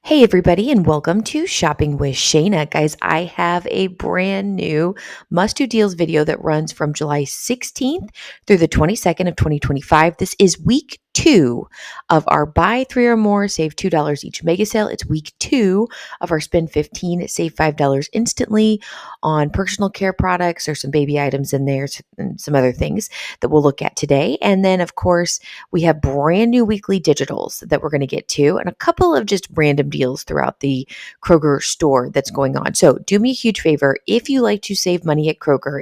Hey, everybody, and welcome to Shopping with Shana. Guys, I have a brand new must do deals video that runs from July 16th through the 22nd of 2025. This is week two of our buy three or more, save $2 each mega sale. It's week two of our spend 15, save $5 instantly on personal care products. There's some baby items in there and some other things that we'll look at today. And then, of course, we have brand new weekly digitals that we're going to get to and a couple of just random deals throughout the Kroger store that's going on. So do me a huge favor. If you like to save money at Kroger,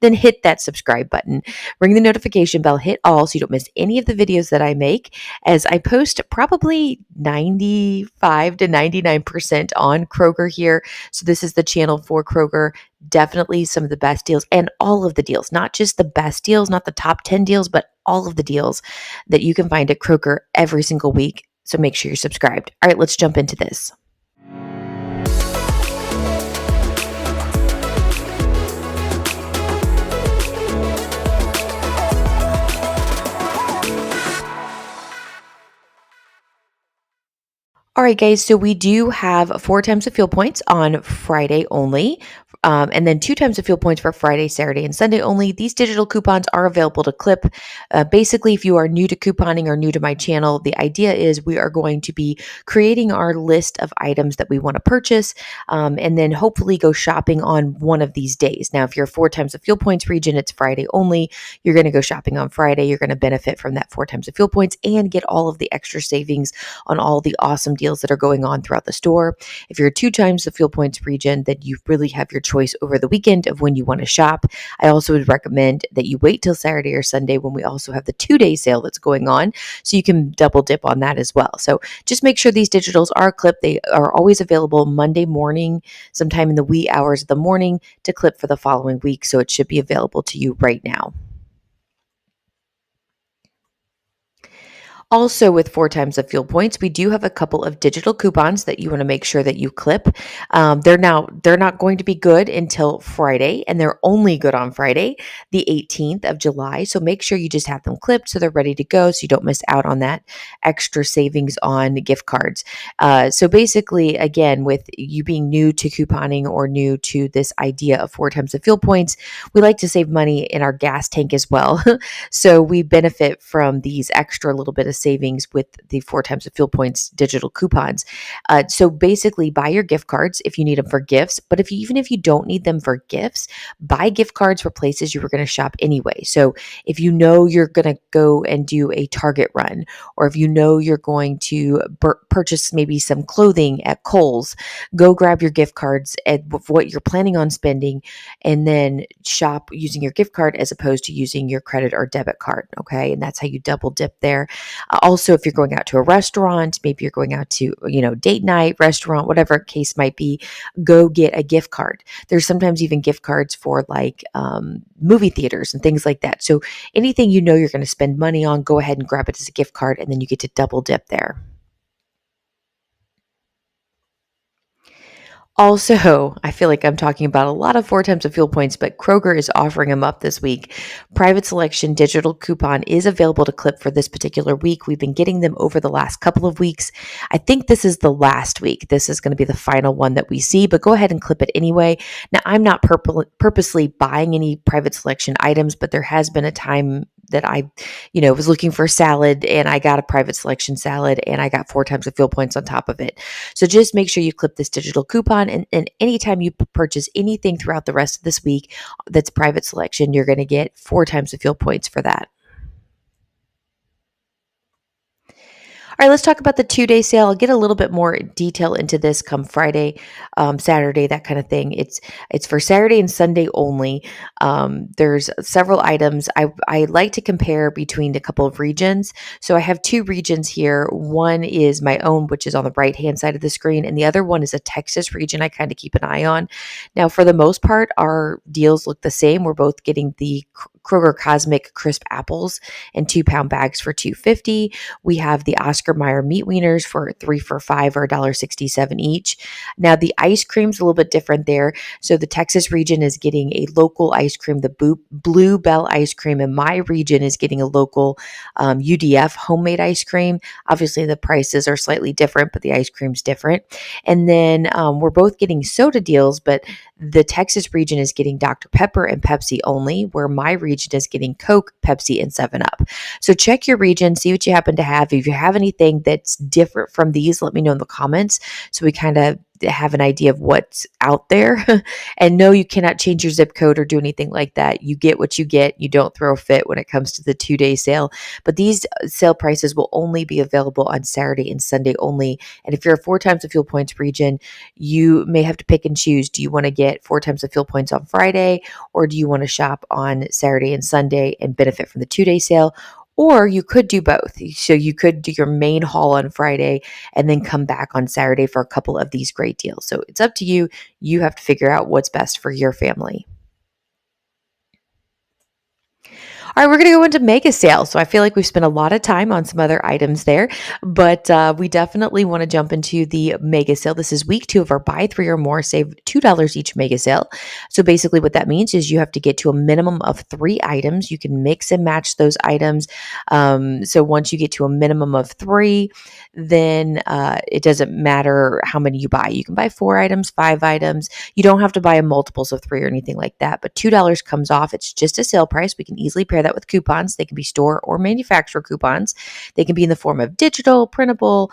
then hit that subscribe button, ring the notification bell, hit all so you don't miss any of the videos that I make, as I post probably 95 to 99% on Kroger here. So this is the channel for Kroger. Definitely some of the best deals and all of the deals, not just the best deals, not the top 10 deals, but all of the deals that you can find at Kroger every single week. So make sure you're subscribed. All right, let's jump into this. All right, guys, so we do have 4 times the fuel points on Friday only. And then 2 times the fuel points for Friday, Saturday, and Sunday only. These digital coupons are available to clip. Basically, if you are new to couponing or new to my channel, the idea is we are going to be creating our list of items that we want to purchase, and then hopefully go shopping on one of these days. Now, if you're 4 times the fuel points region, it's Friday only. You're going to go shopping on Friday. You're going to benefit from that 4 times the fuel points and get all of the extra savings on all the awesome deals that are going on throughout the store. If you're 2 times the fuel points region, then you really have your choice over the weekend of when you want to shop. I also would recommend that you wait till Saturday or Sunday when we also have the 2-day sale that's going on, so you can double dip on that as well. So just make sure these digitals are clipped. They are always available Monday morning, sometime in the wee hours of the morning, to clip for the following week. So it should be available to you right now. Also, with 4 times the fuel points, we do have a couple of digital coupons that you want to make sure that you clip. They're not going to be good until Friday, and they're only good on Friday, the 18th of July. So make sure you just have them clipped so they're ready to go, so you don't miss out on that extra savings on gift cards. So basically, again, with you being new to couponing or new to this idea of 4 times the fuel points, we like to save money in our gas tank as well. So we benefit from these extra little bit of savings with the 4 times the fuel points digital coupons. So basically, buy your gift cards if you need them for gifts. But even if you don't need them for gifts, buy gift cards for places you were going to shop anyway. So if you know you're going to go and do a Target run, or if you know you're going to purchase maybe some clothing at Kohl's, go grab your gift cards at what you're planning on spending, and then shop using your gift card as opposed to using your credit or debit card. Okay, and that's how you double dip there. Also, if you're going out to a restaurant, maybe you're going out to, date night, restaurant, whatever case might be, go get a gift card. There's sometimes even gift cards for like movie theaters and things like that. So anything you're going to spend money on, go ahead and grab it as a gift card, and then you get to double dip there. Also, I feel like I'm talking about a lot of 4 times the fuel points, but Kroger is offering them up this week. Private Selection digital coupon is available to clip for this particular week. We've been getting them over the last couple of weeks. I think this is the last week. This is going to be the final one that we see, but go ahead and clip it anyway. Now, I'm not purposely buying any Private Selection items, but there has been a time that I, was looking for a salad, and I got a Private Selection salad, and I got 4 times the fuel points on top of it. So just make sure you clip this digital coupon, and anytime you purchase anything throughout the rest of this week that's Private Selection, you're going to get 4 times the fuel points for that. All right, let's talk about the 2-day sale. I'll get a little bit more detail into this come Friday, Saturday, that kind of thing. It's for Saturday and Sunday only. There's several items. I like to compare between a couple of regions. So I have 2 regions here. One is my own, which is on the right-hand side of the screen, and the other one is a Texas region I kind of keep an eye on. Now, for the most part, our deals look the same. We're both getting the Kroger Cosmic crisp apples in 2-pound bags for $2.50. We have the Oscar Mayer meat wieners for 3 for $5 or $1.67 each. Now the ice cream's a little bit different there. So the Texas region is getting a local ice cream. The Blue Bell ice cream in my region is getting a local UDF homemade ice cream. Obviously the prices are slightly different, but the ice cream's different. And then we're both getting soda deals, but the Texas region is getting Dr. Pepper and Pepsi only, where my region is getting Coke, Pepsi, and 7-Up. So check your region, see what you happen to have. If you have anything that's different from these, let me know in the comments so we kind of have an idea of what's out there. And no, you cannot change your zip code or do anything like that. You get what you get. You don't throw a fit when it comes to the 2-day sale. But these sale prices will only be available on Saturday and Sunday only. And if you're a 4 times the fuel points region, you may have to pick and choose. Do you want to get 4 times the fuel points on Friday, or do you want to shop on Saturday and Sunday and benefit from the 2-day sale? Or you could do both. So you could do your main haul on Friday and then come back on Saturday for a couple of these great deals. So it's up to you. You have to figure out what's best for your family. All right, we're going to go into mega sale. So I feel like we've spent a lot of time on some other items there, but we definitely want to jump into the mega sale. This is week 2 of our buy 3 or more, save $2 each mega sale. So basically what that means is you have to get to a minimum of 3 items. You can mix and match those items. So once you get to a minimum of 3, then it doesn't matter how many you buy. You can buy 4 items, 5 items. You don't have to buy a multiples of 3 or anything like that, but $2 comes off. It's just a sale price. We can easily pair that with coupons. They can be store or manufacturer coupons. They can be in the form of digital, printable,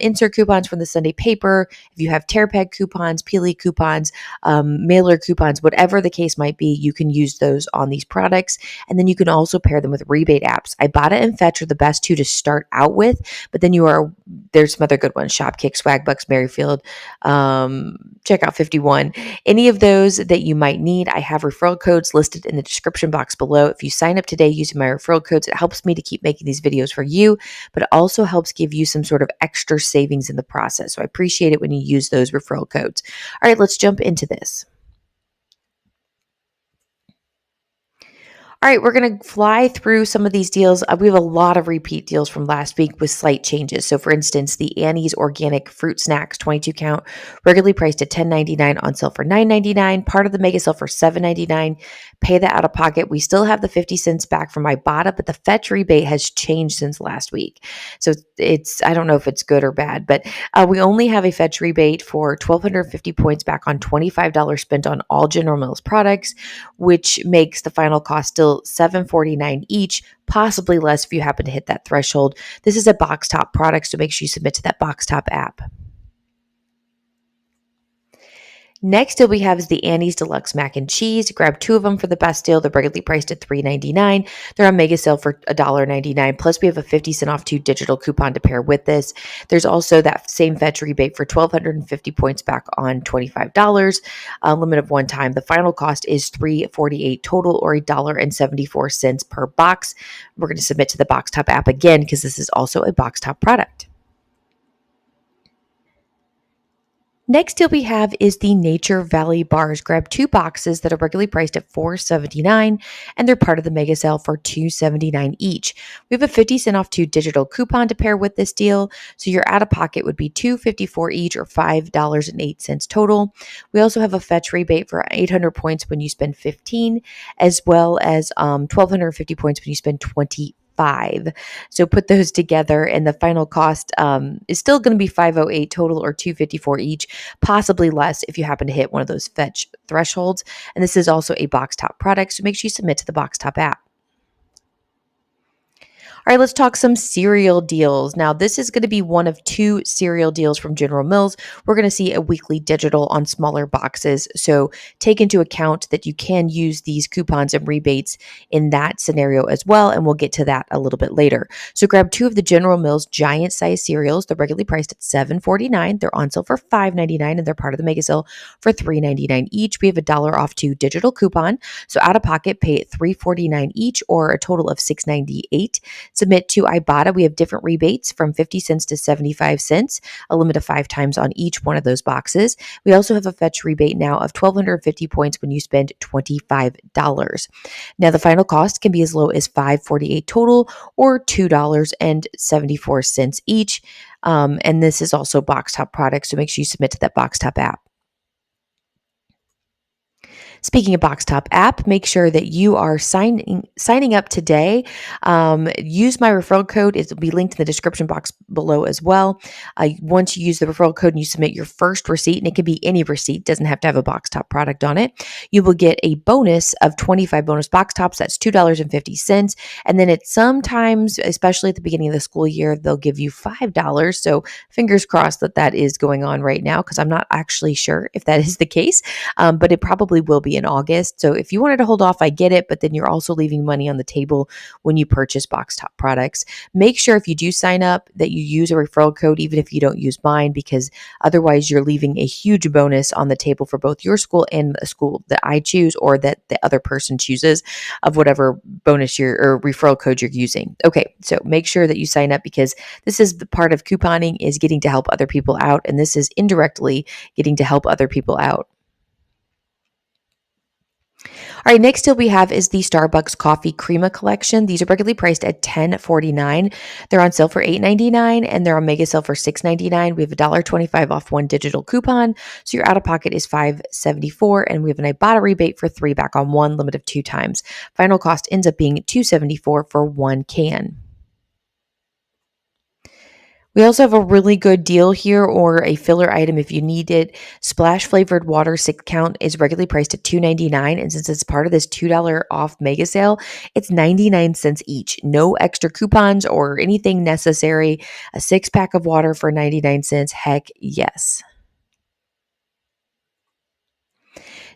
insert coupons from the Sunday paper. If you have tear peg coupons, Peely coupons, mailer coupons, whatever the case might be, you can use those on these products. And then you can also pair them with rebate apps. Ibotta and Fetch are the best 2 to start out with, but then there's some other good ones: Shopkick, Swagbucks, Merryfield, Checkout 51. Any of those that you might need, I have referral codes listed in the description box below. If you sign up today using my referral codes, it helps me to keep making these videos for you, but it also helps give you some sort of extra savings in the process. So I appreciate it when you use those referral codes. All right, let's jump into this. All right, we're going to fly through some of these deals. We have a lot of repeat deals from last week with slight changes. So for instance, the Annie's Organic Fruit Snacks 22 count, regularly priced at $10.99, on sale for $9.99, part of the mega sale for $7.99. Pay that out of pocket. We still have the 50 cents back from Ibotta, but the Fetch rebate has changed since last week. So I don't know if it's good or bad, but we only have a Fetch rebate for 1,250 points back on $25 spent on all General Mills products, which makes the final cost still $7.49 each, possibly less if you happen to hit that threshold. This is a box top product, so make sure you submit to that box top app. Next deal we have is the Annie's Deluxe Mac and Cheese. Grab 2 of them for the best deal. They're regularly priced at $3.99. They're on mega sale for $1.99. Plus, we have a 50 cent off 2 digital coupon to pair with this. There's also that same Fetch rebate for 1,250 points back on $25. Limit of one time. The final cost is $3.48 total, or $1.74 per box. We're going to submit to the Box Top app again because this is also a Box Top product. Next deal we have is the Nature Valley bars. Grab 2 boxes that are regularly priced at $4.79, and they're part of the mega sale for $2.79 each. We have a 50 cent off 2 digital coupon to pair with this deal, so your out of pocket would be $2.54 each, or $5.08 total. We also have a Fetch rebate for 800 points when you spend 15, as well as 1,250 points when you spend 25. So put those together, and the final cost is still going to be $5.08 total, or $2.54 each, possibly less if you happen to hit one of those Fetch thresholds. And this is also a Box Top product, so make sure you submit to the Box Top app. All right, let's talk some cereal deals. Now, this is going to be one of 2 cereal deals from General Mills. We're going to see a weekly digital on smaller boxes. So take into account that you can use these coupons and rebates in that scenario as well, and we'll get to that a little bit later. So grab 2 of the General Mills giant size cereals. They're regularly priced at $7.49. They're on sale for $5.99, and they're part of the mega sale for $3.99 each. We have a $1 off 2 digital coupon. So out of pocket, pay $3.49 each, or a total of $6.98. Submit to Ibotta. We have different rebates from 50 cents to 75 cents, a limit of 5 times on each one of those boxes. We also have a fetch rebate now of 1,250 points when you spend $25. Now, the final cost can be as low as $5.48 total or $2.74 each. And this is also box top products, so make sure you submit to that box top app. Speaking of Box Top app, make sure that you are signing up today. Use my referral code. It will be linked in the description box below as well. Once you use the referral code and you submit your first receipt, and it can be any receipt, doesn't have to have a Box Top product on it, you will get a bonus of 25 bonus Box Tops. That's $2.50. And then it's sometimes, especially at the beginning of the school year, they'll give you $5. So fingers crossed that that is going on right now, because I'm not actually sure if that is the case, but it probably will be in August. So if you wanted to hold off, I get it, but then you're also leaving money on the table when you purchase Box Top products. Make sure if you do sign up that you use a referral code, even if you don't use mine, because otherwise you're leaving a huge bonus on the table for both your school and the school that I choose or that the other person chooses of whatever bonus or referral code you're using. Okay, so make sure that you sign up, because this is the part of couponing, is getting to help other people out, and this is indirectly getting to help other people out. All right, next deal we have is the Starbucks Coffee Crema Collection. These are regularly priced at $10.49. They're on sale for $8.99, and they're on mega sale for $6.99. We have $1.25 off one digital coupon, so your out-of-pocket is $5.74, and we have an Ibotta rebate for 3 back on 1, limit of 2 times. Final cost ends up being $2.74 for 1 can. We also have a really good deal here, or a filler item if you need it. Splash flavored water 6-count is regularly priced at $2.99, and since it's part of this $2 off mega sale, it's 99 cents each. No extra coupons or anything necessary. A 6-pack of water for 99 cents. Heck yes.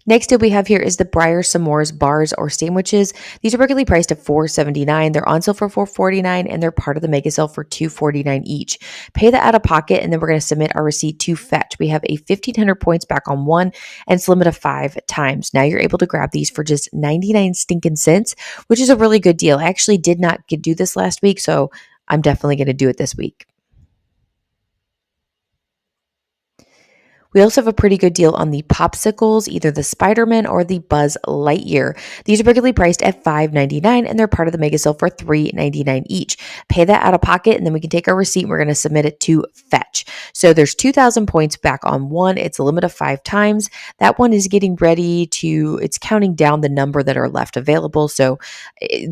Next deal we have here is the Breyer S'mores bars or sandwiches. These are regularly priced at $4.79. They're on sale for $4.49, and they're part of the mega sale for $2.49 each. Pay that out of pocket, and then we're going to submit our receipt to Fetch. We have a 1,500 points back on one, and it's a limit of 5 times. Now you're able to grab these for just 99 stinking cents, which is a really good deal. I actually did not do this last week, so I'm definitely going to do it this week. We also have a pretty good deal on the popsicles, either the Spider-Man or the Buzz Lightyear. These are regularly priced at $5.99, and they're part of the mega sale for $3.99 each. Pay that out of pocket, and then we can take our receipt and we're going to submit it to Fetch. So there's 2,000 points back on one. It's a limit of 5 times. That one is getting ready to, it's counting down the number that are left available. So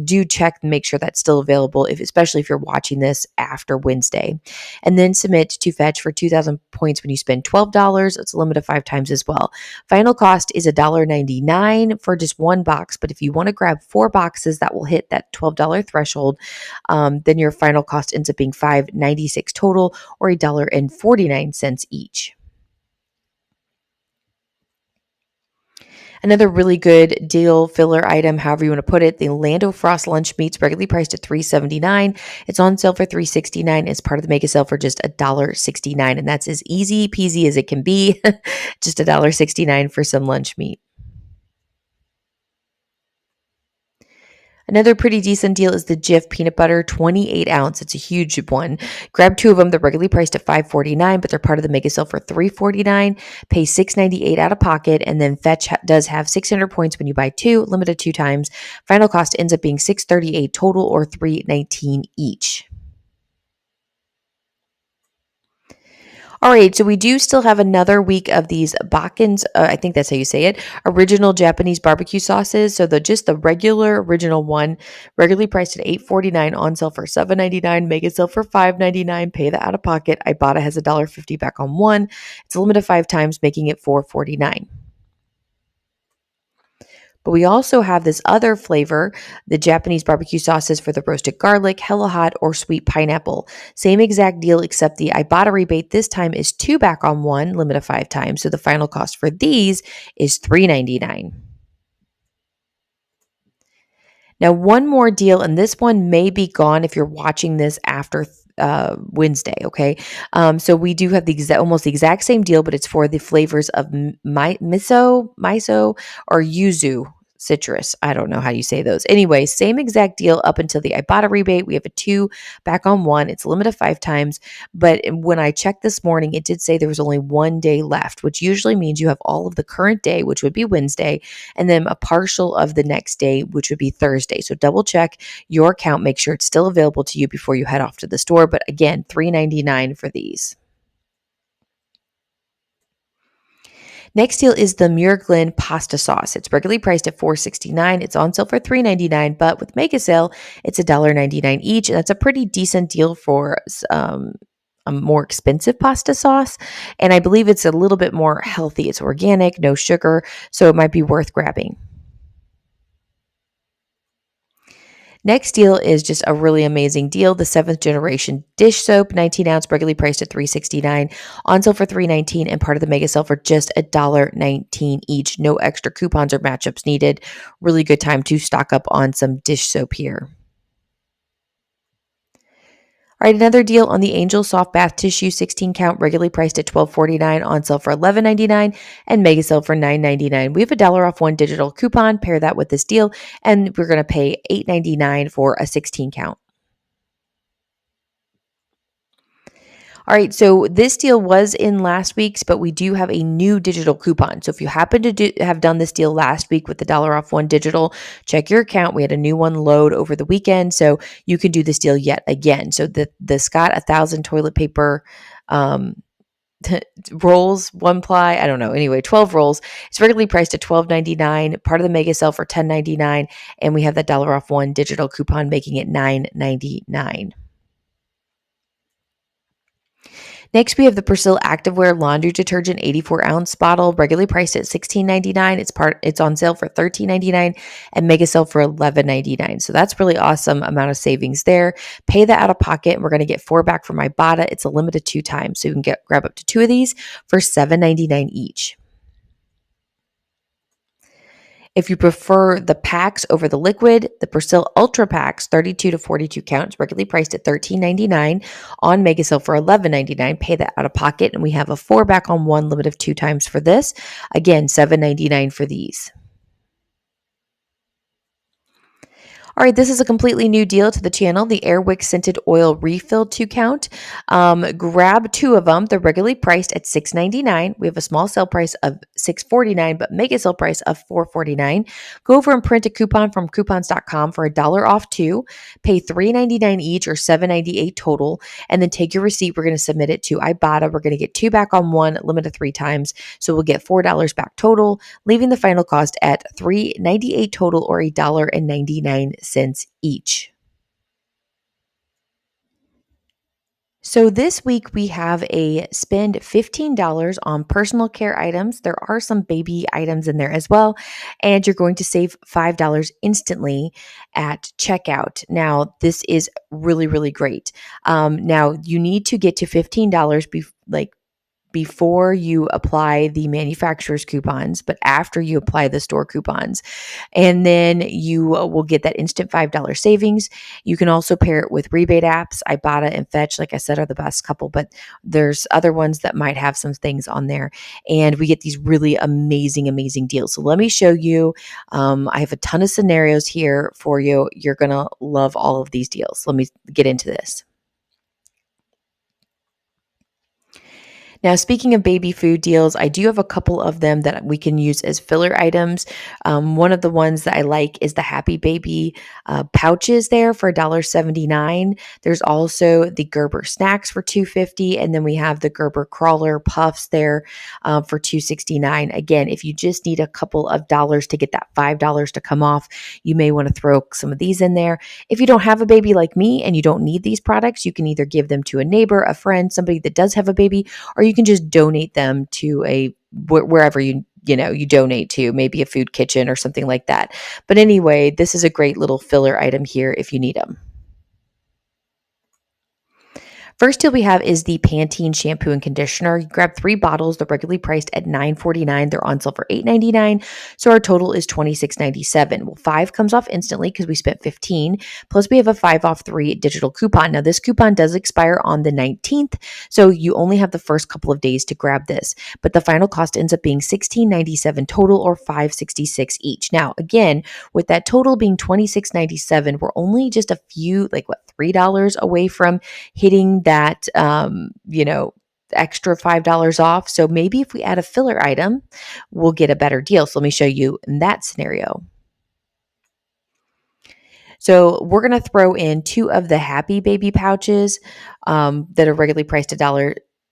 do check and make sure that's still available, especially if you're watching this after Wednesday. And then submit to Fetch for 2,000 points when you spend $12. It's a limit of 5 times as well. Final cost is $1.99 for just one box, but if you want to grab 4 boxes that will hit that $12 threshold, then your final cost ends up being $5.96 total, or $1.49 each. Another really good deal filler item, however you want to put it, the Lando Frost lunch meats, regularly priced at $3.79. It's on sale for $3.69. It's part of the mega sale for just $1.69, and that's as easy peasy as it can be. Just $1.69 for some lunch meat. Another pretty decent deal is the Jif peanut butter 28 ounce. It's a huge one. Grab 2 of them. They're regularly priced at $5.49, but they're part of the mega sale for $3.49. Pay $6.98 out of pocket, and then Fetch does have 600 points when you buy 2, limited 2 times. Final cost ends up being $6.38 total, or $3.19 each. All right, so we do still have another week of these Bakkens, I think that's how you say it, original Japanese barbecue sauces. So just the regular original one, regularly priced at $8.49, on sale for $7.99, mega sale for $5.99. Pay that out of pocket. Ibotta has $1.50 back on one. It's a limit of 5 times, making it $4.49. But we also have this other flavor, the Japanese barbecue sauces for the roasted garlic, hella hot, or sweet pineapple. Same exact deal, except the Ibotta rebate this time is 2 back on one, limit of 5 times. So the final cost for these is $3.99. Now, one more deal, and this one may be gone if you're watching this after Wednesday, okay? So we do have almost the exact same deal, but it's for the flavors of miso or yuzu. citrus. I don't know how you say those. Anyway, same exact deal up until the Ibotta rebate. We have a 2 back on 1. It's a limit of 5 times. But when I checked this morning, it did say there was only 1 day left, which usually means you have all of the current day, which would be Wednesday, and then a partial of the next day, which would be Thursday. So double check your account, make sure it's still available to you before you head off to the store. But again, $3.99 for these. Next deal is the Murglin pasta sauce. It's regularly priced at $4.69. It's on sale for $3.99, but with mega sale, it's $1.99 each. And that's a pretty decent deal for a more expensive pasta sauce. And I believe it's a little bit more healthy. It's organic, no sugar, so it might be worth grabbing. Next deal is just a really amazing deal. The 7th generation dish soap, 19 ounce, regularly priced at $3.69, on sale for $3.19, and part of the mega sale for just $1.19 each. No extra coupons or matchups needed. Really good time to stock up on some dish soap here. All right, another deal on the Angel Soft Bath Tissue 16 count, regularly priced at $12.49, on sale for $11.99, and mega sale for $9.99. We have $1 off 1 digital coupon. Pair that with this deal, and we're going to pay $8.99 for a 16 count. All right, so this deal was in last week's, but we do have a new digital coupon. So if you happen to have done this deal last week with the $1 off 1 digital, check your account. We had a new one load over the weekend, so you can do this deal yet again. So the Scott 1000 toilet paper rolls, 1 ply, I don't know. Anyway, 12 rolls. It's regularly priced at $12.99, part of the mega sale for $10.99, and we have that $1 off 1 digital coupon, making it $9.99. Next, we have the Persil Activewear Laundry Detergent 84-ounce bottle, regularly priced at $16.99. It's on sale for $13.99 and mega sale for $11.99. So that's really awesome amount of savings there. Pay that out of pocket, and we're going to get 4 back from Ibotta. It's a limit of 2 times, so you can grab up to 2 of these for $7.99 each. If you prefer the packs over the liquid, the Persil Ultra Packs 32 to 42 counts, regularly priced at $13.99, on mega sale for $11.99. Pay that out of pocket, and we have a 4 back on 1 limit of 2 times for this. Again, $7.99 for these. All right, this is a completely new deal to the channel, the Airwick Scented Oil Refill 2 count. Grab 2 of them. They're regularly priced at $6.99. We have a small sale price of $6.49, but mega sale price of $4.49. Go over and print a coupon from coupons.com for $1 off 2. Pay $3.99 each, or $7.98 total, and then take your receipt. We're going to submit it to Ibotta. We're going to get 2 back on 1, limit of 3 times. So we'll get $4 back total, leaving the final cost at $3.98 total, or $1.99 each. So this week we have a spend $15 on personal care items. There are some baby items in there as well, and you're going to save $5 instantly at checkout. Now, this is really, really great. Now, you need to get to $15 before you apply the manufacturer's coupons, but after you apply the store coupons. And then you will get that instant $5 savings. You can also pair it with rebate apps. Ibotta and Fetch, like I said, are the best couple, but there's other ones that might have some things on there. And we get these really amazing, amazing deals. So let me show you. I have a ton of scenarios here for you. You're going to love all of these deals. Let me get into this. Now, speaking of baby food deals, I do have a couple of them that we can use as filler items. One of the ones that I like is the Happy Baby pouches there for $1.79. There's also the Gerber snacks for $2.50, and then we have the Gerber crawler puffs there for $2.69. Again, if you just need a couple of dollars to get that $5 to come off, you may want to throw some of these in there. If you don't have a baby like me and you don't need these products, you can either give them to a neighbor, a friend, somebody that does have a baby, or you can just donate them to wherever you donate to, maybe a food kitchen or something like that. But anyway, this is a great little filler item here if you need them. First deal we have is the Pantene shampoo and conditioner. You grab 3 bottles. They're regularly priced at $9.49. They're on sale for $8.99. So our total is $26.97. Well, 5 comes off instantly because we spent 15. Plus we have a 5 off 3 digital coupon. Now this coupon does expire on the 19th. So you only have the first couple of days to grab this. But the final cost ends up being $16.97 total or $5.66 each. Now, again, with that total being $26.97, we're only just a few, like what, $3 away from hitting that, extra $5 off. So maybe if we add a filler item, we'll get a better deal. So let me show you in that scenario. So we're going to throw in 2 of the Happy Baby pouches that are regularly priced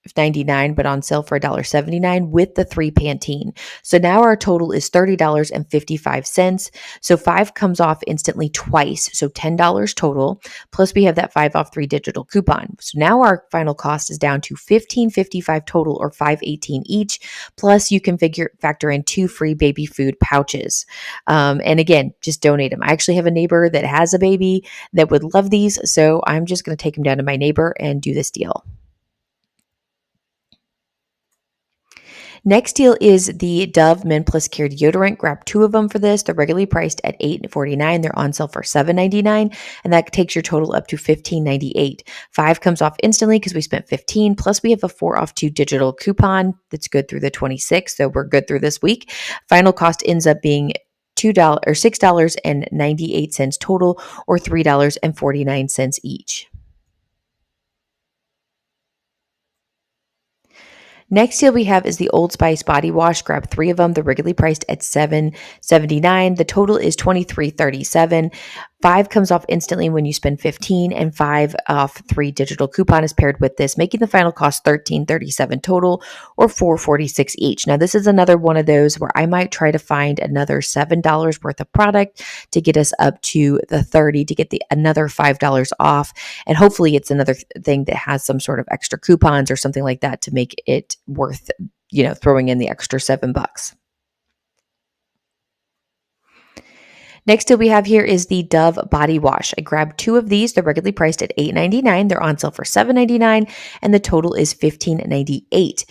$1.99, but on sale for $1.79 with the 3 Pantene. So now our total is $30.55. So 5 comes off instantly twice, so $10 total. Plus we have that 5 off 3 digital coupon. So now our final cost is down to $15.55 total or $5.18 each. Plus you can factor in 2 free baby food pouches. And again, just donate them. I actually have a neighbor that has a baby that would love these, so I'm just going to take him down to my neighbor and do this deal. Next deal is the Dove Men Plus Care deodorant. Grab 2 of them for this. They're regularly priced at $8.49. They're on sale for $7.99, and that takes your total up to $15.98. 5 comes off instantly because we spent 15. Plus, we have a 4 off 2 digital coupon that's good through the 26th, so we're good through this week. Final cost ends up being $2 or $6.98 total, or $3.49 each. Next deal we have is the Old Spice body wash. Grab 3 of them. They're regularly priced at $7.79. The total is $23.37. 5 comes off instantly when you spend 15, and 5 off 3 digital coupon is paired with this, making the final cost $13.37 total or $4.46 each. Now, this is another one of those where I might try to find another $7 worth of product to get us up to the 30 to get another $5 off. And hopefully it's another thing that has some sort of extra coupons or something like that to make it worth, throwing in the extra $7. Next deal we have here is the Dove body wash. I grabbed 2 of these. They're regularly priced at $8.99. They're on sale for $7.99, and the total is $15.98.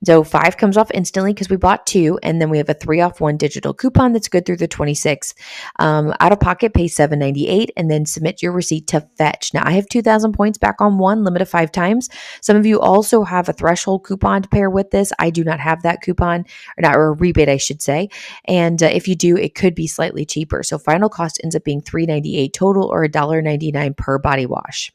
So 5 comes off instantly because we bought 2, and then we have a 3 off 1 digital coupon that's good through the 26th. Out of pocket, pay $7.98, and then submit your receipt to Fetch. Now I have 2,000 points back on 1, limit of 5 times. Some of you also have a threshold coupon to pair with this. I do not have that coupon, or a rebate, I should say. And if you do, it could be slightly cheaper. So final cost ends up being $3.98 total or $1.99 per body wash.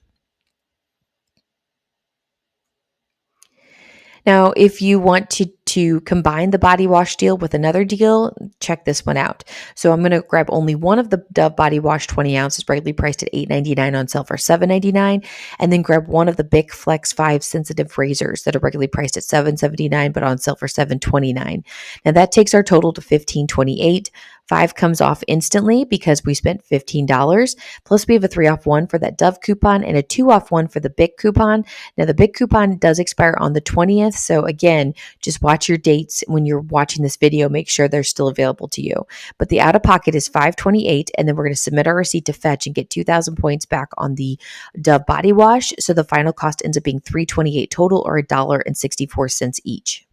Now, if you want to combine the body wash deal with another deal, check this one out. So I'm going to grab only one of the Dove body wash 20 ounces, regularly priced at $8.99 on sale for $7.99, and then grab one of the Bic Flex 5 sensitive razors that are regularly priced at $7.79 but on sale for $7.29. Now that takes our total to $15.28. 5 comes off instantly because we spent $15. Plus we have a 3 off 1 for that Dove coupon and a 2 off 1 for the Bic coupon. Now the Bic coupon does expire on the 20th. So again, just watch your dates when you're watching this video. Make sure they're still available to you. But the out of pocket is $5.28, and then we're going to submit our receipt to Fetch and get 2,000 points back on the Dove body wash. So the final cost ends up being $3.28 total or $1.64 each.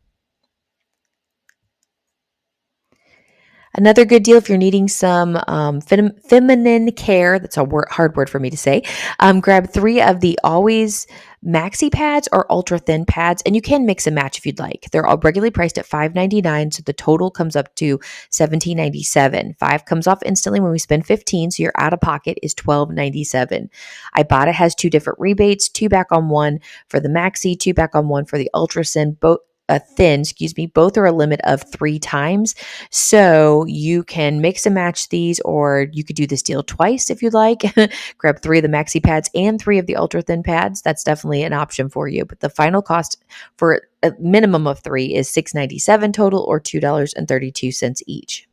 Another good deal if you're needing some feminine care. That's a hard word for me to say. Grab 3 of the Always maxi pads or ultra thin pads, and you can mix and match if you'd like. They're all regularly priced at $5.99, so the total comes up to $17.97. 5 comes off instantly when we spend 15, so your out of pocket is $12.97. Ibotta has 2 different rebates, 2 back on 1 for the maxi, 2 back on 1 for the ultra thin. Both are a limit of 3 times. So you can mix and match these, or you could do this deal twice if you'd like. Grab 3 of the maxi pads and 3 of the ultra thin pads. That's definitely an option for you. But the final cost for a minimum of 3 is $6.97 total or $2.32 each.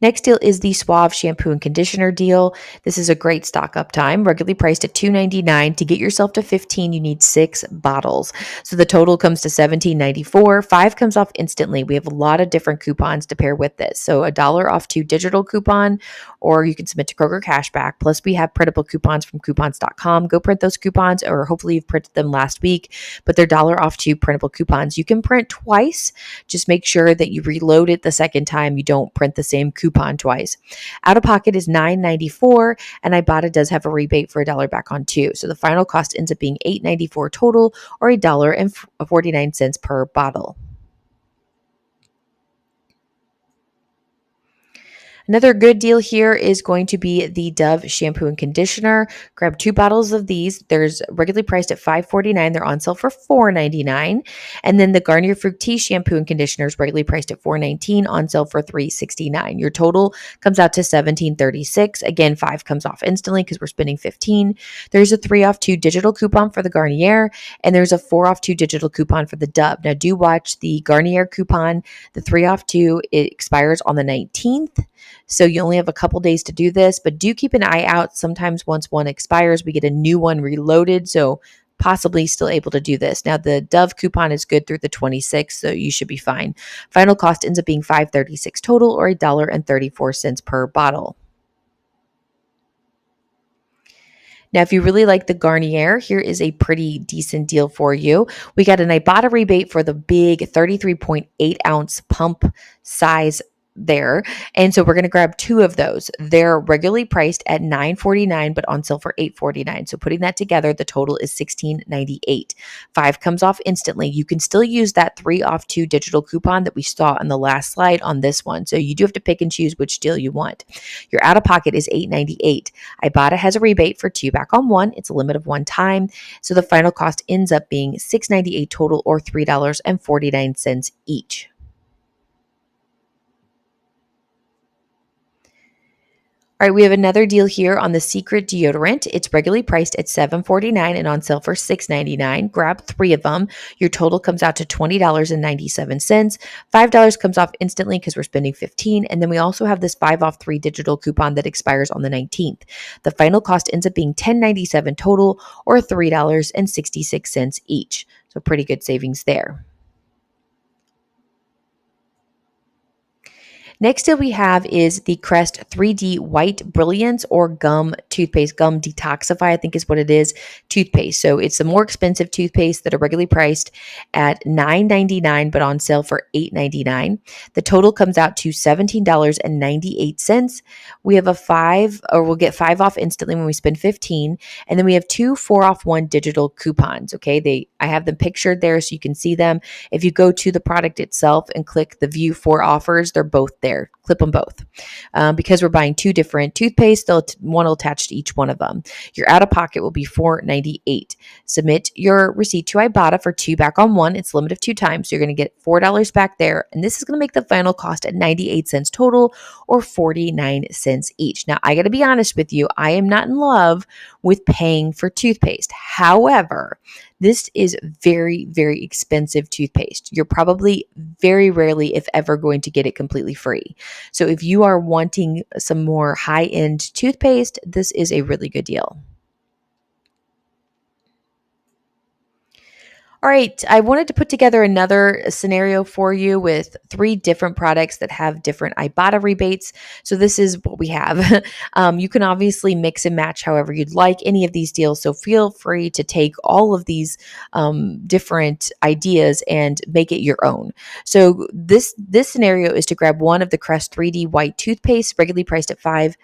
Next deal is the Suave shampoo and conditioner deal. This is a great stock up time, regularly priced at $2.99. To get yourself to 15, you need 6 bottles. So the total comes to $17.94. 5 comes off instantly. We have a lot of different coupons to pair with this. So a dollar off 2 digital coupon, or you can submit to Kroger Cashback. Plus, we have printable coupons from coupons.com. Go print those coupons, or hopefully you've printed them last week, but they're dollar off 2 printable coupons. You can print twice. Just make sure that you reload it the second time. You don't print the same coupon twice. Out of pocket is $9.94, and Ibotta does have a rebate for $1 back on 2. So the final cost ends up being $8.94 total, or $1.49 per bottle. Another good deal here is going to be the Dove shampoo and conditioner. Grab 2 bottles of these. There's regularly priced at $5.49. They're on sale for $4.99. And then the Garnier Fructis shampoo and conditioner is regularly priced at $4.19, on sale for $3.69. Your total comes out to $17.36. Again, 5 comes off instantly because we're spending 15. There's a 3 off 2 digital coupon for the Garnier, and there's a 4 off 2 digital coupon for the Dove. Now do watch the Garnier coupon. The 3 off 2, it expires on the 19th. So you only have a couple days to do this, but do keep an eye out. Sometimes once one expires, we get a new one reloaded. So possibly still able to do this. Now the Dove coupon is good through the 26th, so you should be fine. Final cost ends up being $5.36 total, or $1.34 per bottle. Now, if you really like the Garnier, here is a pretty decent deal for you. We got an Ibotta rebate for the big 33.8 ounce pump size there. And so we're going to grab 2 of those. They're regularly priced at $9.49, but on sale for $8.49. So putting that together, the total is $16.98. 5 comes off instantly. You can still use that 3 off 2 digital coupon that we saw on the last slide on this one. So you do have to pick and choose which deal you want. Your out of pocket is $8.98. Ibotta has a rebate for 2 back on 1. It's a limit of 1 time. So the final cost ends up being $6.98 total, or $3.49 each. All right, we have another deal here on the Secret deodorant. It's regularly priced at $7.49 and on sale for $6.99. Grab 3 of them. Your total comes out to $20.97. $5 comes off instantly because we're spending 15. And then we also have this 5 off 3 digital coupon that expires on the 19th. The final cost ends up being $10.97 total, or $3.66 each. So pretty good savings there. Next deal we have is the Crest 3D White Brilliance, or gum toothpaste. Gum detoxify, I think is what it is, toothpaste. So it's a more expensive toothpaste that are regularly priced at $9.99, but on sale for $8.99. The total comes out to $17.98. We have a 5, or we'll get 5 off instantly when we spend 15. And then we have 2 4 off 1 digital coupons. Okay, I have them pictured there so you can see them. If you go to the product itself and click the view for offers, they're both there. Clip them both. Because we're buying 2 different toothpaste, one will attach to each one of them. Your out of pocket will be $4.98. Submit your receipt to Ibotta for 2 back on 1. It's a limit of 2 times, so you're going to get $4 back there. And this is going to make the final cost at 98 cents total, or 49 cents each. Now, I got to be honest with you, I am not in love with paying for toothpaste. However, this is very, very expensive toothpaste. You're probably very rarely, if ever, going to get it completely free. So if you are wanting some more high-end toothpaste, this is a really good deal. All right, I wanted to put together another scenario for you with 3 different products that have different Ibotta rebates. So this is what we have. You can obviously mix and match however you'd like any of these deals. So feel free to take all of these different ideas and make it your own. So this scenario is to grab one of the Crest 3D White toothpaste, regularly priced at $5.49,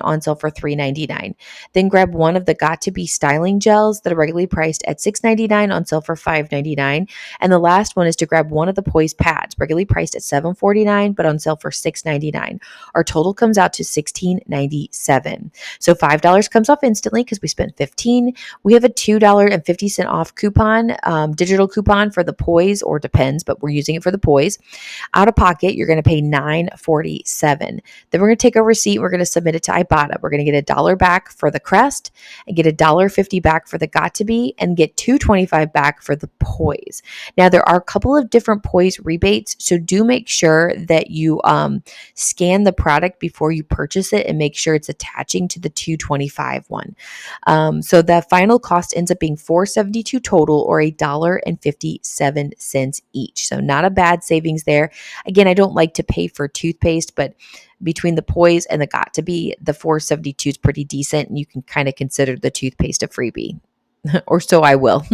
on sale for $3.99. Then grab one of the Got to Be styling gels that are regularly priced at $6.99, on sale for $5.99. And the last one is to grab one of the Poise pads, regularly priced at $7.49, but on sale for $6.99. Our total comes out to $16.97. So $5 comes off instantly because we spent $15. We have a $2.50 off coupon, digital coupon for the Poise, or depends, but we're using it for the Poise. Out of pocket, you're going to pay $9.47. Then we're going to take a receipt. We're going to submit it to Ibotta. We're going to get $1 back for the crest and get $1.50 back for the got to be and get $2.25 back for the poise. Now, there are a couple of different poise rebates, so do make sure that you scan the product before you purchase it and make sure it's attaching to the $2.25 one. So the final cost ends up being $4.72 total, or $1.57 each. So not a bad savings there. Again, I don't like to pay for toothpaste, but between the poise and the got to be, the $4.72 is pretty decent, and you can kind of consider the toothpaste a freebie. Or so I will.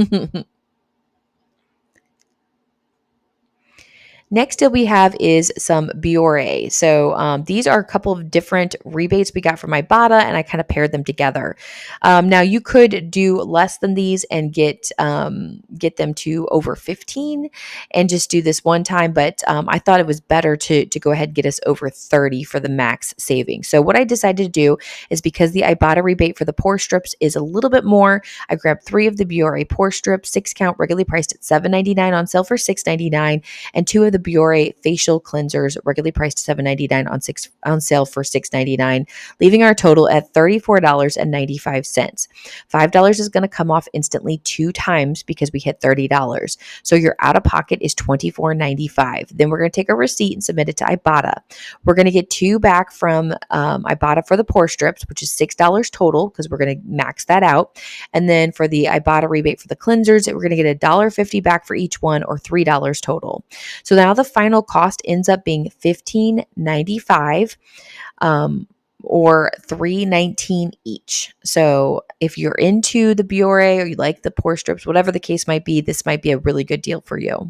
Next deal we have is some Biore. So these are a couple of different rebates we got from Ibotta, and I kind of paired them together. Now you could do less than these and get them to over 15 and just do this one time, but I thought it was better to go ahead and get us over 30 for the max savings. So what I decided to do is, because the Ibotta rebate for the pore strips is a little bit more, I grabbed 3 of the Biore pore strips, 6 count, regularly priced at $7.99, on sale for $6.99, and 2 of the Biore facial cleansers, regularly priced $7.99, on sale for $6.99, leaving our total at $34.95. $5 is going to come off instantly 2 times because we hit $30. So your out of pocket is $24.95. Then we're going to take a receipt and submit it to Ibotta. We're going to get 2 back from Ibotta for the pore strips, which is $6 total because we're going to max that out. And then for the Ibotta rebate for the cleansers, we're going to get $1.50 back for each one, or $3 total. So now the final cost ends up being $15.95, or $3.19 each. So if you're into the Biore or you like the pore strips, whatever the case might be, this might be a really good deal for you.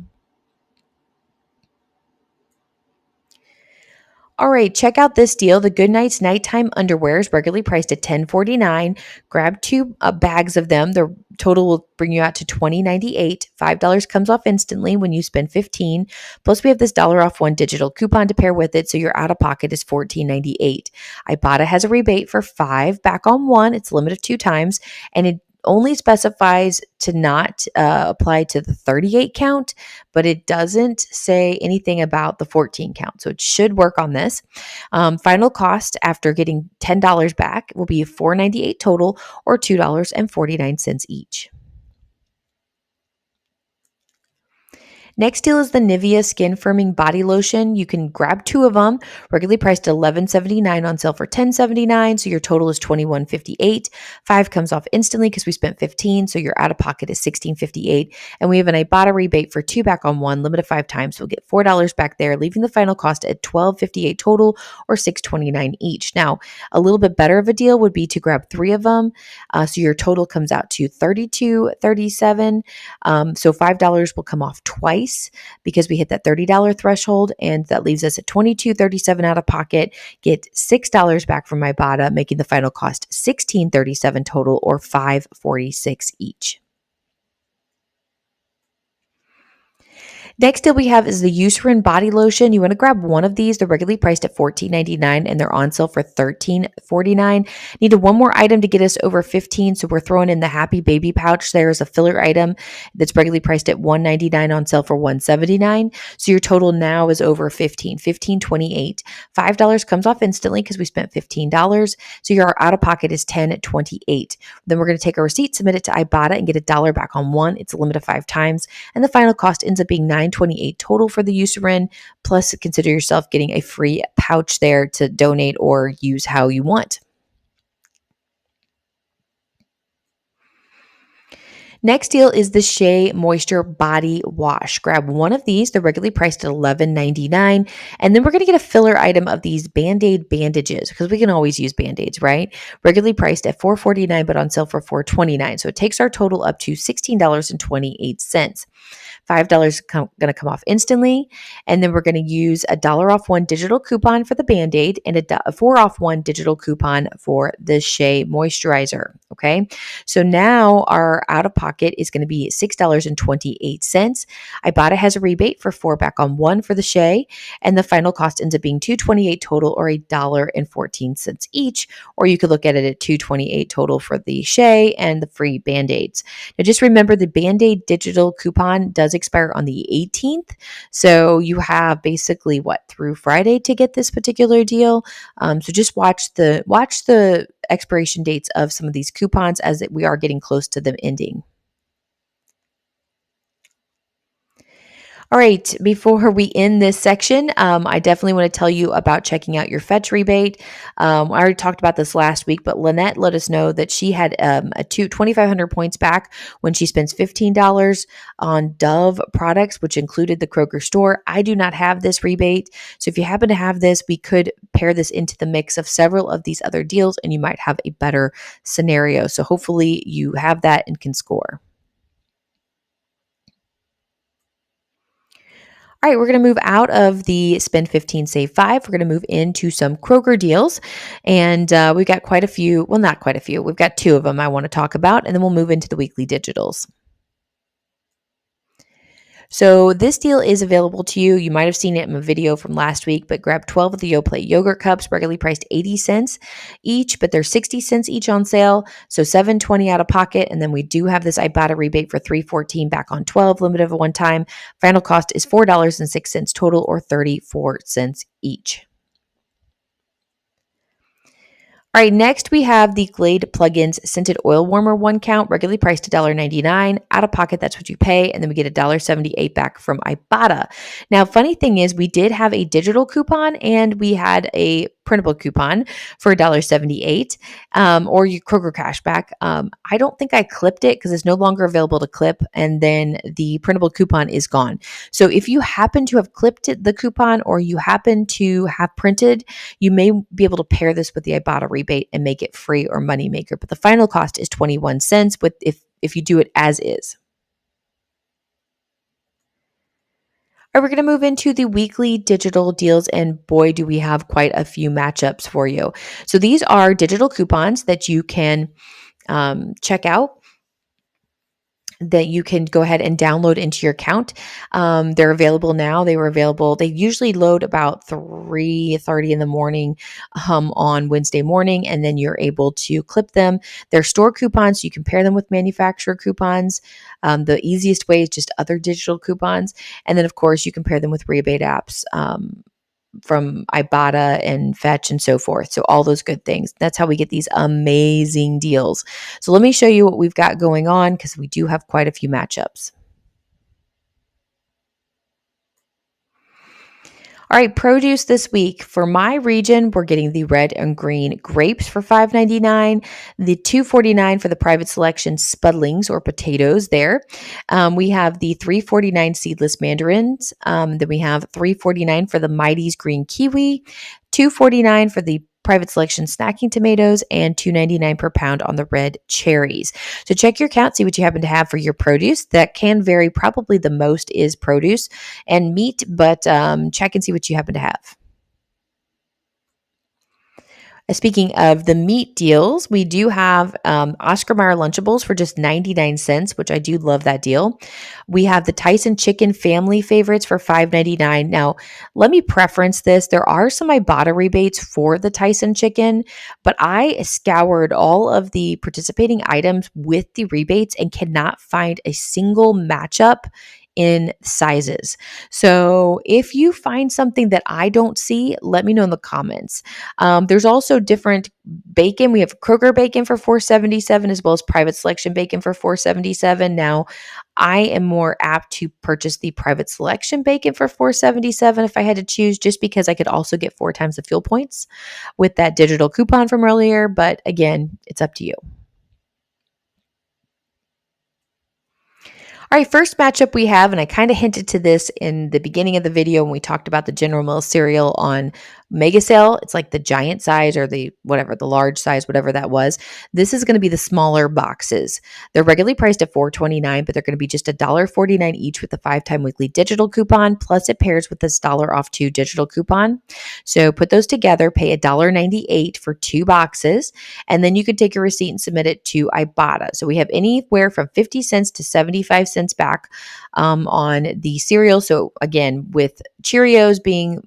All right, check out this deal. The Goodnight's nighttime underwear is regularly priced at $10.49. Grab 2 bags of them. The total will bring you out to $20.98. $5 comes off instantly when you spend $15. Plus, we have this $1 off 1 digital coupon to pair with it, so your out of pocket is $14.98. Ibotta has a rebate for $5 back on 1. It's a limit of 2 times, and it only specifies to not apply to the 38 count, but it doesn't say anything about the 14 count. So it should work on this. Final cost after getting $10 back will be $4.98 total, or $2.49 each. Next deal is the Nivea Skin Firming Body Lotion. You can grab 2 of them, regularly priced at $11.79, on sale for $10.79, so your total is $21.58. 5 comes off instantly because we spent $15, so your out of pocket is $16.58. And we have an Ibotta rebate for 2 back on 1, limit of 5 times, so we'll get $4 back there, leaving the final cost at $12.58 total, or $6.29 each. Now, a little bit better of a deal would be to grab 3 of them, so your total comes out to $32.37. So $5 will come off twice because we hit that $30 threshold, and that leaves us at $22.37 out of pocket. Get $6 back from Ibotta, making the final cost $16.37 total, or $5.46 each. Next deal we have is the Eucerin Body Lotion. You want to grab 1 of these. They're regularly priced at $14.99 and they're on sale for $13.49. Needed 1 more item to get us over $15, so we're throwing in the Happy Baby Pouch. There is a filler item that's regularly priced at $1.99, on sale for $1.79. So your total now is over $15.28. $5 comes off instantly because we spent $15. So your out of pocket is $10.28. Then we're going to take a receipt, submit it to Ibotta, and get $1 back on 1. It's a limit of 5 times. And the final cost ends up being $9.28 total for the Eucerin, plus consider yourself getting a free pouch there to donate or use how you want. Next deal is the Shea Moisture Body Wash. Grab 1 of these. They're regularly priced at $11.99. And then we're going to get a filler item of these Band-Aid bandages, because we can always use Band-Aids, right? Regularly priced at $4.49, but on sale for $4.29. So it takes our total up to $16.28. $5 going to come off instantly. And then we're going to use $1 off 1 digital coupon for the Band-Aid and a $4 off 1 digital coupon for the Shea Moisturizer. Okay. So now our out of pocket pocket is going to be $6.28. Ibotta has a rebate for 4 back on 1 for the Shea, and the final cost ends up being $2.28 total, or $1.14 each. Or you could look at it at $2.28 total for the Shea and the free Band-Aids. Now just remember, the Band-Aid digital coupon does expire on the 18th. So you have basically through Friday to get this particular deal. So just watch the expiration dates of some of these coupons, as we are getting close to them ending. All right, before we end this section, I definitely want to tell you about checking out your Fetch rebate. I already talked about this last week, but Lynette let us know that she had 2,500 points back when she spends $15 on Dove products, which included the Kroger store. I do not have this rebate. So if you happen to have this, we could pair this into the mix of several of these other deals, and you might have a better scenario. So hopefully you have that and can score. All right, we're going to move out of the spend 15, save 5. We're going to move into some Kroger deals. And we've got quite a few. Well, not quite a few. We've got 2 of them I want to talk about, and then we'll move into the weekly digitals. So this deal is available to you. You might have seen it in a video from last week, but grab 12 of the Yoplait yogurt cups, regularly priced 80 cents each, but they're 60 cents each on sale. So $7.20 out of pocket. And then we do have this Ibotta rebate for $3.14 back on 12, limited of one time. Final cost is $4.06 total, or 34 cents each. All right, next we have the Glade Plugins Scented Oil Warmer 1 count, regularly priced $1.99. Out of pocket, that's what you pay, and then we get $1.78 back from Ibotta. Now, funny thing is, we did have a digital coupon and we had a printable coupon for $1.78, or your Kroger cashback. I don't think I clipped it because it's no longer available to clip, and then the printable coupon is gone. So if you happen to have clipped the coupon, or you happen to have printed, you may be able to pair this with the Ibotta rebate and make it free or moneymaker. But the final cost is 21 cents if you do it as is. All right, we're going to move into the weekly digital deals, and boy, do we have quite a few matchups for you. So these are digital coupons that you can check out, that you can go ahead and download into your account. They're available now. They usually load about 3:30 in the morning on Wednesday morning, and then you're able to clip them. They're store coupons. You can pair them with manufacturer coupons. The easiest way is just other digital coupons. And then, of course, you can pair them with rebate apps from Ibotta and Fetch and so forth. So all those good things. That's how we get these amazing deals. So let me show you what we've got going on, because we do have quite a few matchups. All right, produce this week. For my region, we're getting the red and green grapes for $5.99, the $2.49 for the private selection spudlings or potatoes there. We have the $3.49 seedless mandarins. Then we have $3.49 for the Mighty's green kiwi, $2.49 for the private selection snacking tomatoes, and $2.99 per pound on the red cherries. So check your count, see what you happen to have for your produce. That can vary. Probably the most is produce and meat, but check and see what you happen to have. Speaking of the meat deals, we do have Oscar Mayer Lunchables for just 99 cents, which I do love that deal. We have the Tyson Chicken Family Favorites for $5.99. Now, let me preference this. There are some Ibotta rebates for the Tyson Chicken, but I scoured all of the participating items with the rebates and cannot find a single matchup in sizes. So if you find something that I don't see, let me know in the comments. There's also different bacon. We have Kroger bacon for $4.77, as well as private selection bacon for $4.77. Now, I am more apt to purchase the private selection bacon for $4.77 if I had to choose, just because I could also get 4 times the fuel points with that digital coupon from earlier. But again, it's up to you. All right, first matchup we have, and I kind of hinted to this in the beginning of the video when we talked about the General Mills cereal on Mega sale, it's like the giant size or the whatever, the large size, whatever that was. This is going to be the smaller boxes. They're regularly priced at $4.29, but they're going to be just $1.49 each with the 5-time weekly digital coupon. Plus, it pairs with this $off 2 digital coupon. So put those together, pay $1.98 for 2 boxes, and then you could take your receipt and submit it to Ibotta. So we have anywhere from 50 cents to 75 cents back on the cereal. So again, with Cheerios being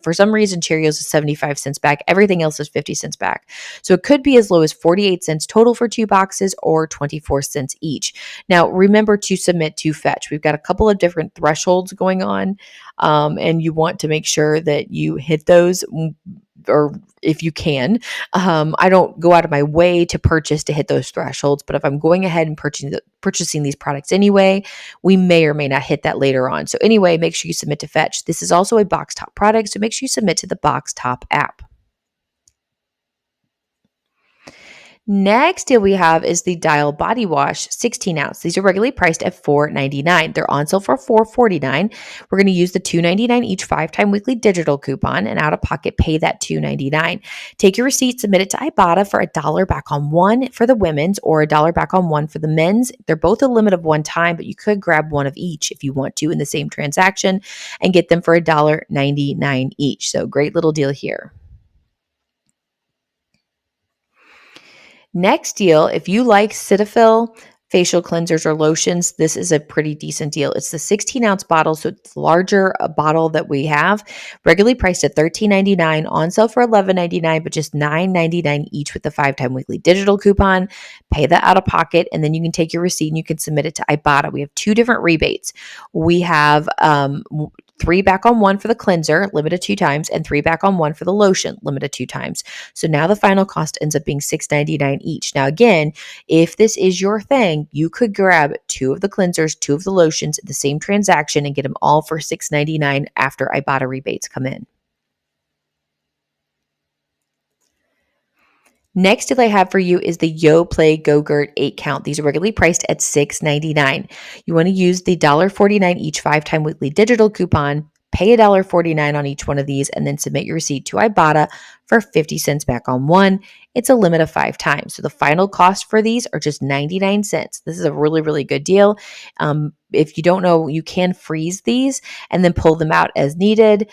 for some reason, Cheerios is 75 cents back. Everything else is 50 cents back. So it could be as low as 48 cents total for 2 boxes or 24 cents each. Now, remember to submit to Fetch. We've got a couple of different thresholds going on, and you want to make sure that you hit those, or if you can. I don't go out of my way to purchase to hit those thresholds, but if I'm going ahead and purchasing these products anyway, we may or may not hit that later on. So anyway, make sure you submit to Fetch. This is also a Box Top product, so make sure you submit to the Box Top app. Next deal we have is the Dial Body Wash 16 ounce. These are regularly priced at $4.99. They're on sale for $4.49. We're going to use the $2.99 each 5-time weekly digital coupon, and out of pocket pay that $2.99. Take your receipt, submit it to Ibotta for $1 back on one for the women's or $1 back on one for the men's. They're both a limit of one time, but you could grab one of each if you want to in the same transaction and get them for $1.99 each. So great little deal here. Next deal, if you like Cetaphil facial cleansers or lotions, this is a pretty decent deal. It's the 16-ounce bottle, so it's larger a bottle that we have, regularly priced at $13.99, on sale for $11.99, but just $9.99 each with the 5-time weekly digital coupon. Pay that out of pocket, and then you can take your receipt and you can submit it to Ibotta. We have 2 different rebates. We have 3 back on 1 for the cleanser, limited 2 times, and 3 back on 1 for the lotion, limited 2 times. So now the final cost ends up being $6.99 each. Now again, if this is your thing, you could grab 2 of the cleansers, 2 of the lotions in the same transaction and get them all for $6.99 after Ibotta rebates come in. Next deal I have for you is the YoPlay Go-Gurt 8 count. These are regularly priced at $6.99. You want to use the $1.49 each 5-time weekly digital coupon, pay $1.49 on each one of these, and then submit your receipt to Ibotta for 50 cents back on one. It's a limit of 5 times. So the final cost for these are just 99 cents. This is a really, really good deal. If you don't know, you can freeze these and then pull them out as needed.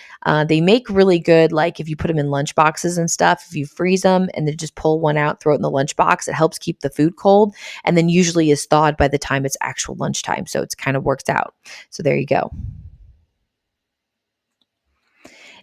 They make really good, like if you put them in lunch boxes and stuff, if you freeze them and then just pull one out, throw it in the lunch box, it helps keep the food cold, and then usually is thawed by the time it's actual lunchtime. So it's kind of works out. So there you go.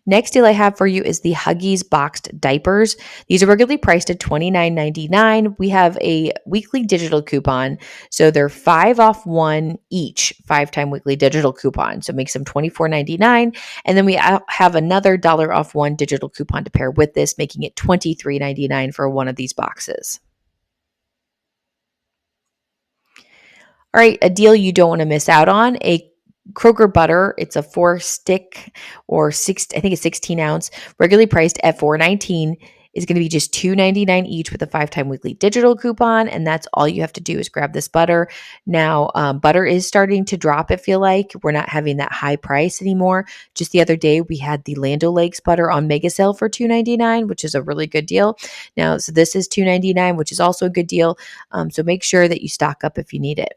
Next deal I have for you is the Huggies boxed diapers. These are regularly priced at $29.99. We have a weekly digital coupon. So they're 5 off 1 each 5-time weekly digital coupon. So it makes them $24.99. And then we have another $1 off 1 digital coupon to pair with this, making it $23.99 for one of these boxes. All right, a deal you don't want to miss out on, a Kroger butter. It's a 4-stick or 6, I think it's 16 ounce, regularly priced at $4.19. Is going to be just $2.99 each with a 5-time weekly digital coupon, and that's all you have to do is grab this butter. Now, butter is starting to drop. I feel like we're not having that high price anymore. Just the other day, we had the Land O'Lakes butter on mega sale for $2.99, which is a really good deal. Now, so this is $2.99, which is also a good deal. So make sure that you stock up if you need it.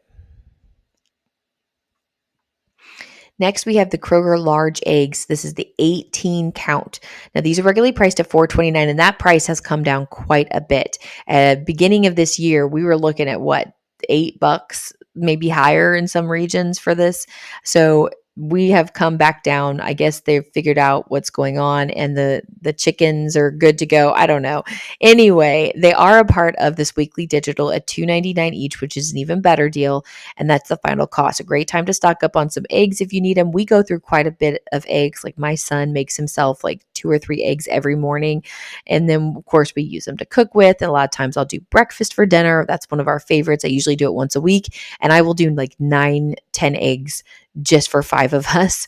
Next, we have the Kroger large eggs. This is the 18 count. Now, these are regularly priced at $4.29, and that price has come down quite a bit. At the beginning of this year, we were looking at what, $8, maybe higher in some regions for this. So we have come back down. I guess they've figured out what's going on and the chickens are good to go. I don't know. Anyway, they are a part of this weekly digital at $2.99 each, which is an even better deal. And that's the final cost. A great time to stock up on some eggs if you need them. We go through quite a bit of eggs. Like my son makes himself like 2 or 3 eggs every morning. And then of course we use them to cook with. And a lot of times I'll do breakfast for dinner. That's one of our favorites. I usually do it once a week. And I will do like 9, 10 eggs just for 5 of us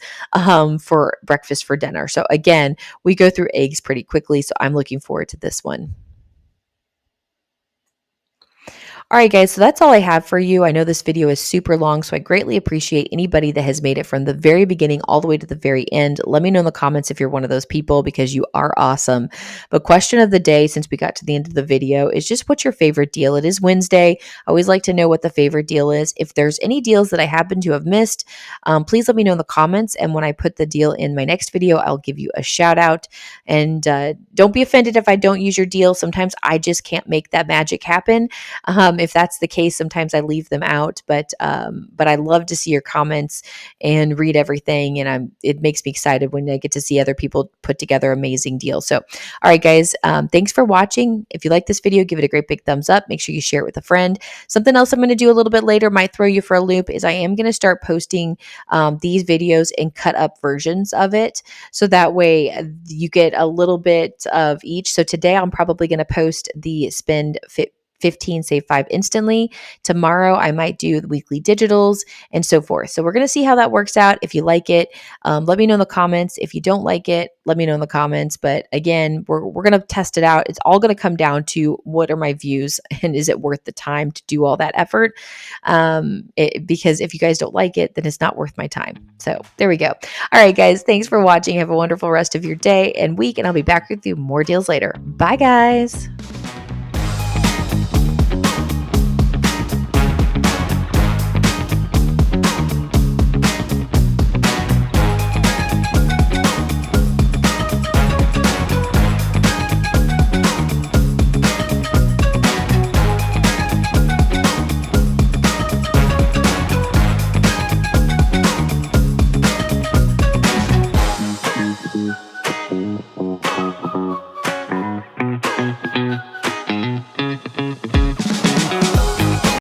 for breakfast for dinner. So again, we go through eggs pretty quickly. So I'm looking forward to this one. All right, guys, so that's all I have for you. I know this video is super long, so I greatly appreciate anybody that has made it from the very beginning all the way to the very end. Let me know in the comments if you're one of those people because you are awesome. But question of the day, since we got to the end of the video, is just what's your favorite deal? It is Wednesday. I always like to know what the favorite deal is. If there's any deals that I happen to have missed, please let me know in the comments. And when I put the deal in my next video, I'll give you a shout out. And don't be offended if I don't use your deal. Sometimes I just can't make that magic happen. If that's the case, sometimes I leave them out, but I love to see your comments and read everything, and it makes me excited when I get to see other people put together amazing deals. So, all right, guys, thanks for watching. If you like this video, give it a great big thumbs up. Make sure you share it with a friend. Something else I'm going to do a little bit later, might throw you for a loop, is I am going to start posting these videos in cut up versions of it, so that way you get a little bit of each. So today I'm probably going to post the spend 15, save 5 instantly. Tomorrow, I might do the weekly digitals and so forth. So we're going to see how that works out. If you like it, let me know in the comments. If you don't like it, let me know in the comments. But again, we're going to test it out. It's all going to come down to what are my views and is it worth the time to do all that effort? Because if you guys don't like it, then it's not worth my time. So there we go. All right, guys, thanks for watching. Have a wonderful rest of your day and week, and I'll be back with you more deals later. Bye, guys.